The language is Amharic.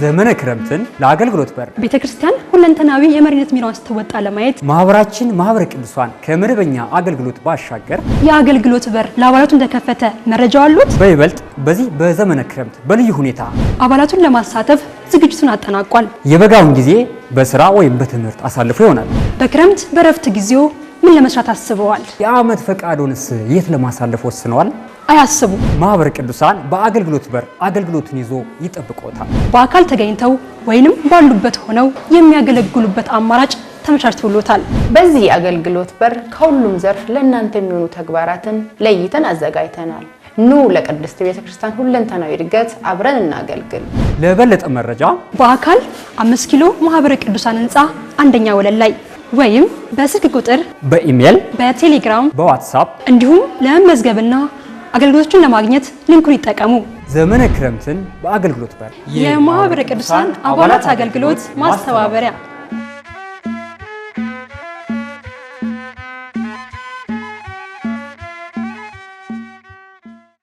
ዘመነ ክረምትን ለአገልግሎት በር ቤተክርስቲያን ሁለንተናዊ የመሪነት ሚናዋን ስትወጣ ለማየት ማህበረ ቅዱሳን ከመደበኛ አገልግሎት ባሻገር የአገልግሎት በር ለአባላቱ እንደከፈተ መረጃው አሉት። በይበልጥ በዚህ በዘመነ ክረምት በልዩ ሁኔታ አባላቱን ለማሳተፍ ዝግጅቱን አጠናቋል። የበጋውን ጊዜ በስራ ወይም በትምህርት አሳልፎ ይሆናል። በክረምት በረፍት ጊዜው ምን ለመስራት አስበዋል? የዓመት ፈቃዶንስ የት ለማሳለፍ ወስነዋል? አያስቡ። ማህበረ ቅዱሳን በአገልግሎት በር አገልግሎትን ይዞ ይጠብቆታል። በአካል ተገኝተው ወይንም ባሉበት ሆነው የሚያገለግሉበት አማራጭ ተመቻችቶሎታል። በዚህ አገልግሎት በር ከሁሉም ዘርፍ ለእናንተ የሚሆኑ ተግባራትን ለይተን አዘጋጅተናል። ኑ ለቅድስት ቤተክርስቲያን ሁለንተናዊ እድገት አብረን እናገልግል። ለበለጠ መረጃ በአካል 5 ኪሎ ማህበረ ቅዱሳን ህንፃ አንደኛ ወለል ላይ ወይም በስልክ ቁጥር በኢሜል በቴሌግራም በዋትስአፕ እንዲሁም ለመመዝገብና አገልግሎቶችን ለማግኘት ሊንኩን ይጠቀሙ። ዘመነ ክረምትን በአገልግሎት በር የማህበረ ቅዱሳን አባላት አገልግሎት ማስተባበሪያ